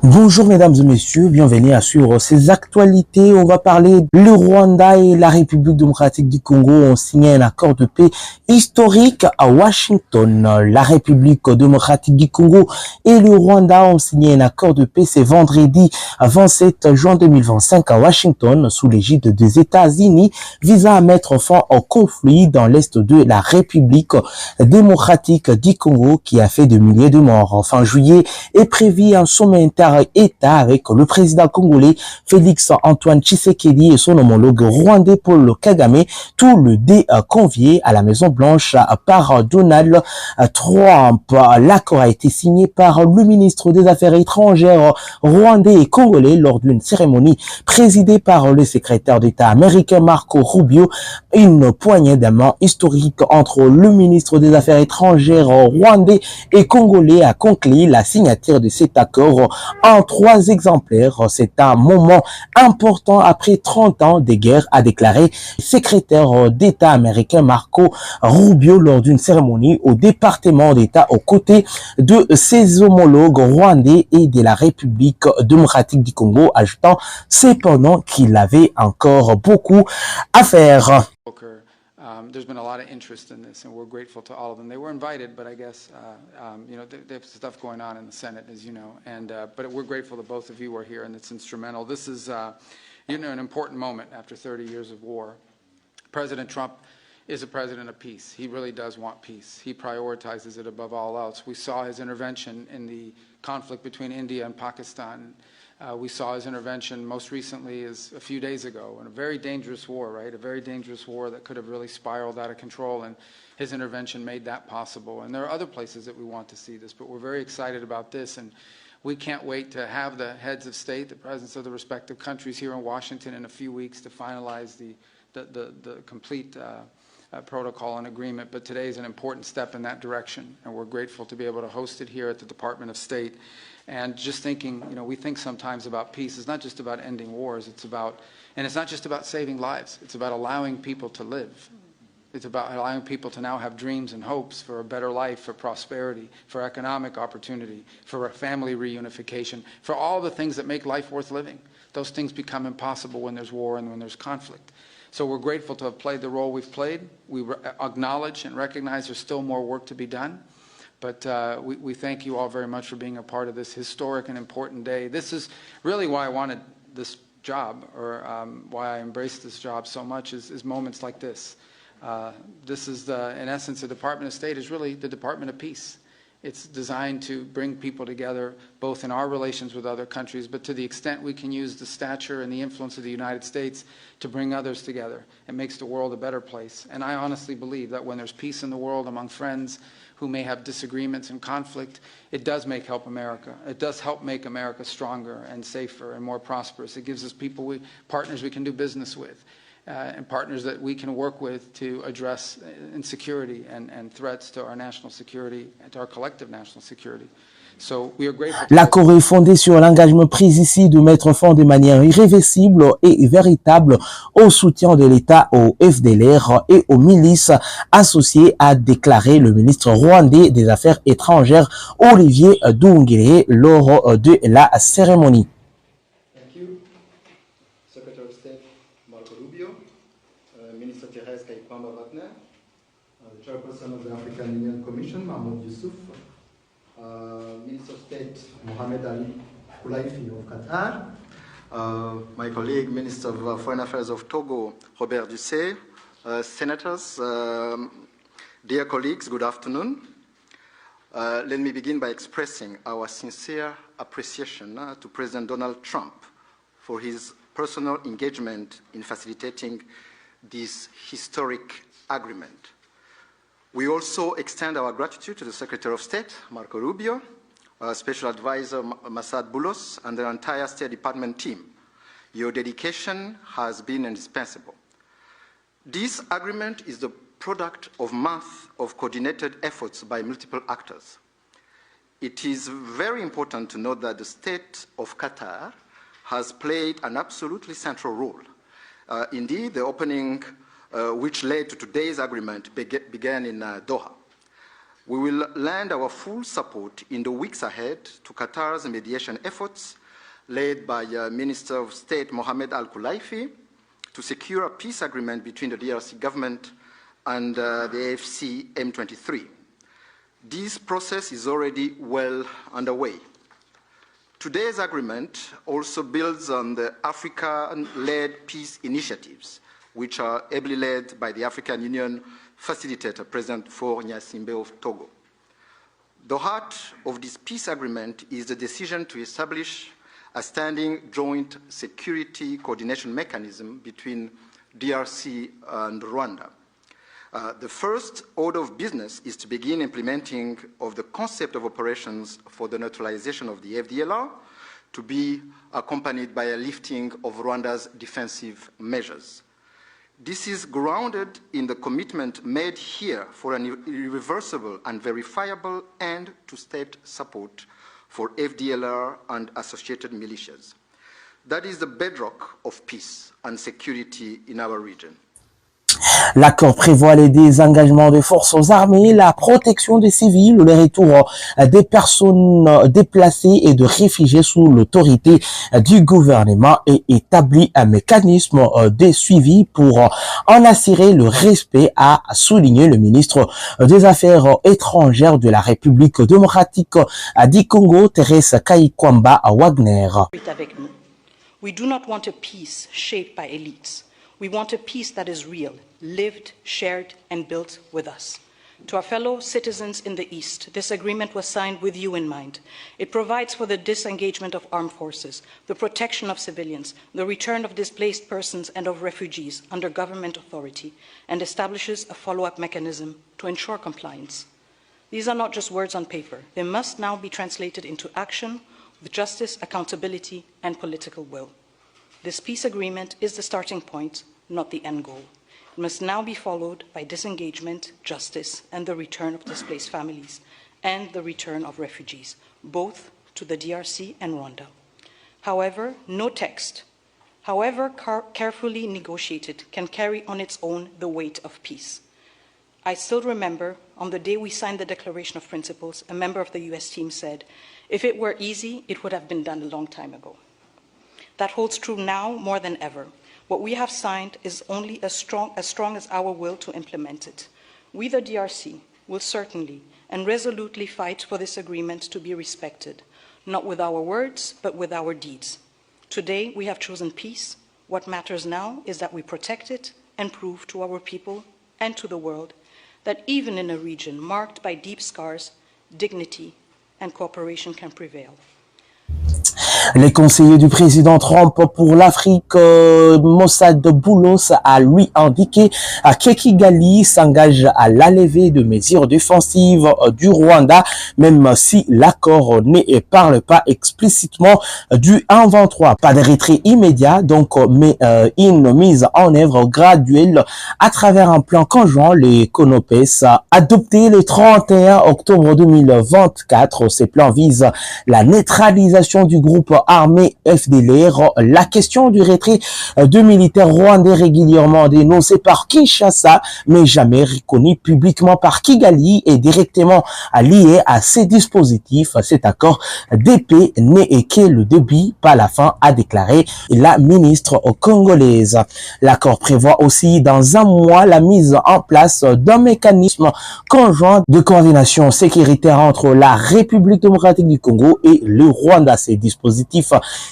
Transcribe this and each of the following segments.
Bonjour mesdames et messieurs, bienvenue à suivre ces actualités. On va parler le Rwanda et la République démocratique du Congo ont signé un accord de paix historique à Washington. La République démocratique du Congo et le Rwanda ont signé un accord de paix ce vendredi 27 juin 2025 à Washington sous l'égide des États-Unis visant à mettre fin au conflit dans l'est de la République démocratique du Congo qui a fait des milliers de morts. Fin juillet est prévu un sommet État avec le président congolais Félix Antoine Tshisekedi et son homologue rwandais Paul Kagame, tout le dé convié à la Maison Blanche par Donald Trump. L'accord a été signé par le ministre des Affaires étrangères rwandais et congolais lors d'une cérémonie présidée par le secrétaire d'État américain Marco Rubio. Une poignée de main historique entre le ministre des Affaires étrangères rwandais et congolais a conclu la signature de cet accord en 3 exemplaires. C'est un moment important après 30 ans de guerre, a déclaré le secrétaire d'État américain Marco Rubio lors d'une cérémonie au département d'État aux côtés de ses homologues rwandais et de la République démocratique du Congo, ajoutant cependant qu'il avait encore beaucoup à faire. There's been a lot of interest in this, and we're grateful to all of them. They were invited, but I guess they have stuff going on in the Senate, as you know. But we're grateful that both of you are here, and it's instrumental. This is an important moment after 30 years of war. President Trump is a president of peace. He really does want peace. He prioritizes it above all else. We saw his intervention in the conflict between India and Pakistan. We saw his intervention most recently as a few days ago in a very dangerous war, right? A very dangerous war that could have really spiraled out of control, and his intervention made that possible. And there are other places that we want to see this, but we're very excited about this, and we can't wait to have the heads of state, the presidents of the respective countries here in Washington in a few weeks to finalize the complete protocol and agreement. But today is an important step in that direction, and we're grateful to be able to host it here at the Department of State. And just thinking, we think sometimes about peace. It's not just about ending wars. And it's not just about saving lives. It's about allowing people to live. It's about allowing people to now have dreams and hopes for a better life, for prosperity, for economic opportunity, for a family reunification, for all the things that make life worth living. Those things become impossible when there's war and when there's conflict. So we're grateful to have played the role we've played. We acknowledge and recognize there's still more work to be done. But we thank you all very much for being a part of this historic and important day. This is really why I wanted this job, or why I embraced this job so much, is moments like this. This is, in essence, the Department of State is really the Department of Peace. It's designed to bring people together, both in our relations with other countries, but to the extent we can use the stature and the influence of the United States to bring others together. It makes the world a better place. And I honestly believe that when there's peace in the world among friends who may have disagreements and conflict, it does help America. It does help make America stronger and safer and more prosperous. It gives us partners we can do business with, and partners that we can work with to address insecurity and threats to our national security and to our collective national security. L'accord est fondé sur l'engagement pris ici de mettre fin de manière irréversible et véritable au soutien de l'État au FDLR et aux milices associées, a déclaré le ministre rwandais des Affaires étrangères Olivier Nduhungirehe lors de la cérémonie. Thank you. Secretary of State Marco Rubio, Minister Thérèse Wagner, the Chairperson of the African Union Commission Mahmoud Yusuf, Minister of State Mohamed Ali Koulaifi of Qatar, my colleague Minister of Foreign Affairs of Togo, Robert Dussé, Senators, dear colleagues, good afternoon. Let me begin by expressing our sincere appreciation to President Donald Trump for his personal engagement in facilitating this historic agreement. We also extend our gratitude to the Secretary of State, Marco Rubio, Special Advisor Massad Boulos, and the entire State Department team. Your dedication has been indispensable. This agreement is the product of months of coordinated efforts by multiple actors. It is very important to note that the State of Qatar has played an absolutely central role. Indeed, the opening which led to today's agreement began in Doha. We will lend our full support in the weeks ahead to Qatar's mediation efforts led by Minister of State Mohammed Al-Khulaifi to secure a peace agreement between the DRC government and the AFC M23. This process is already well underway. Today's agreement also builds on the African-led peace initiatives, which are ably led by the African Union Facilitator, President Faure Gnassingbé of Togo. The heart of this peace agreement is the decision to establish a standing joint security coordination mechanism between DRC and Rwanda. The first order of business is to begin implementing of the concept of operations for the neutralization of the FDLR, to be accompanied by a lifting of Rwanda's defensive measures. This is grounded in the commitment made here for an irreversible and verifiable end to state support for FDLR and associated militias. That is the bedrock of peace and security in our region. L'accord prévoit les désengagements de forces armées, la protection des civils, le retour des personnes déplacées et de réfugiés sous l'autorité du gouvernement et établit un mécanisme de suivi pour en assurer le respect, a souligné le ministre des Affaires étrangères de la République démocratique du Congo, Thérèse Kayikwamba Wagner. We do not want a peace shaped by elites. We want a peace that is real, lived, shared, and built with us. To our fellow citizens in the East, this agreement was signed with you in mind. It provides for the disengagement of armed forces, the protection of civilians, the return of displaced persons and of refugees under government authority, and establishes a follow-up mechanism to ensure compliance. These are not just words on paper. They must now be translated into action with justice, accountability, and political will. This peace agreement is the starting point, not the end goal. It must now be followed by disengagement, justice, and the return of displaced families, and the return of refugees, both to the DRC and Rwanda. However, no text, however carefully negotiated, can carry on its own the weight of peace. I still remember, on the day we signed the Declaration of Principles, a member of the US team said, "If it were easy, it would have been done a long time ago." That holds true now more than ever. What we have signed is only as strong as our will to implement it. We, the DRC, will certainly and resolutely fight for this agreement to be respected, not with our words, but with our deeds. Today, we have chosen peace. What matters now is that we protect it and prove to our people and to the world that even in a region marked by deep scars, dignity and cooperation can prevail. Les conseillers du président Trump pour l'Afrique, Mossad Boulos, a lui indiqué que Kigali s'engage à la levée de mesures défensives du Rwanda, même si l'accord ne parle pas explicitement du 1-23. Pas de retrait immédiat, donc, mais une mise en œuvre graduelle à travers un plan conjoint. Les CONOPES adopté le 31 octobre 2024. Ces plans visent la neutralisation du groupe armé FDLR, la question du retrait de militaires rwandais régulièrement dénoncé par Kinshasa, mais jamais reconnu publiquement par Kigali, est directement lié à ces dispositifs. Cet accord d'épée n'est que le début, pas la fin, a déclaré la ministre congolaise. L'accord prévoit aussi dans un mois la mise en place d'un mécanisme conjoint de coordination sécuritaire entre la République démocratique du Congo et le Rwanda. Ces dispositifs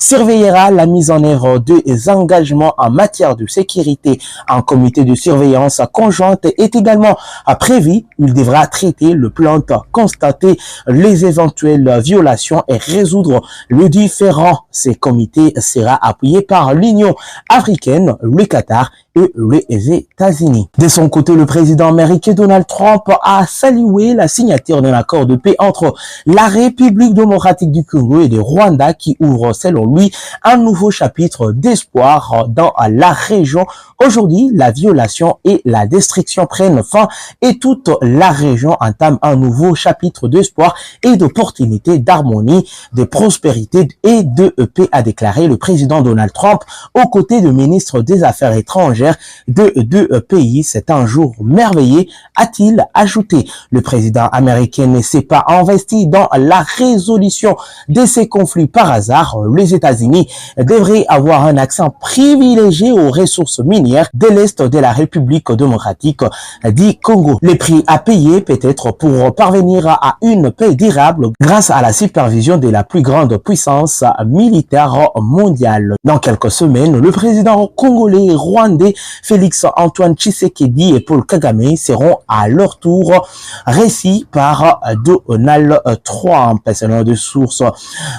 surveillera la mise en œuvre des engagements en matière de sécurité. Un comité de surveillance conjointe est également prévu. Il devra traiter le plainte, constater les éventuelles violations et résoudre le différend. Ces comités sera appuyé par l'Union africaine, le Qatar et les États-Unis. De son côté, le président américain Donald Trump a salué la signature d'un accord de paix entre la République démocratique du Congo et le Rwanda Rwanda qui ouvre selon lui un nouveau chapitre d'espoir dans la région. Aujourd'hui, la violation et la destruction prennent fin et toute la région entame un nouveau chapitre d'espoir et d'opportunités, d'harmonie, de prospérité et de paix, a déclaré le président Donald Trump aux côtés de ministres des Affaires étrangères de deux pays. C'est un jour merveilleux, a-t-il ajouté. Le président américain ne s'est pas investi dans la résolution de ces conflits par hasard. Les États-Unis devraient avoir un accent privilégié aux ressources minières de l'Est de la République démocratique du Congo. Les prix à payer peut-être pour parvenir à une paix durable grâce à la supervision de la plus grande puissance militaire mondiale. Dans quelques semaines, le président congolais et rwandais Félix Antoine Tshisekedi et Paul Kagame seront à leur tour reçus par Donald Trump, selon des sources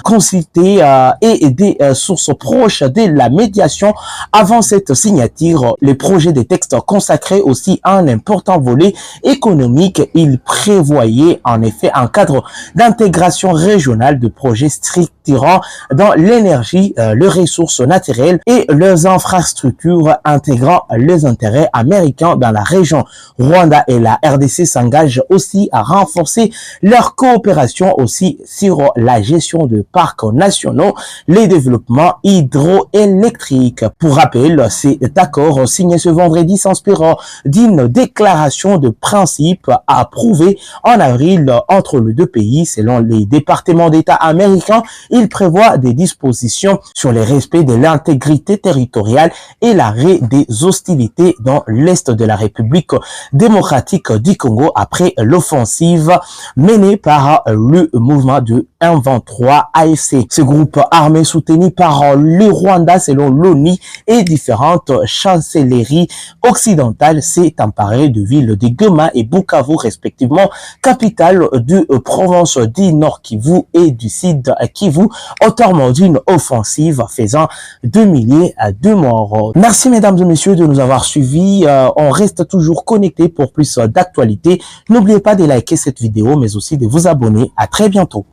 consultées et des sources proches de la médiation. Avant cette signature, les projets de texte consacraient aussi un important volet économique. Il prévoyait en effet un cadre d'intégration régionale de projets structurants dans l'énergie, les ressources naturelles et leurs infrastructures intégrant les intérêts américains dans la région. Rwanda et la RDC s'engagent aussi à renforcer leur coopération aussi sur la gestion de parcs nationaux, les développements hydroélectriques. Pour rappel, cet accord signé ce vendredi s'inspirant d'une déclaration de principe approuvée en avril entre les deux pays. Selon les départements d'État américains, il prévoit des dispositions sur le respect de l'intégrité territoriale et l'arrêt des hostilités dans l'Est de la République démocratique du Congo après l'offensive menée par le mouvement de M23 AFC. Ce groupe armé soutenu par le Rwanda selon l'ONU et différentes chancelleries occidentales s'est emparé de villes de Goma et Bukavu respectivement, capitale de province du Nord Kivu et du Sud Kivu, au terme d'une offensive faisant 2 milliers de morts. Merci mesdames et messieurs de nous avoir suivis. On reste toujours connectés pour plus d'actualités. N'oubliez pas de liker cette vidéo mais aussi de vous abonner. À très bientôt.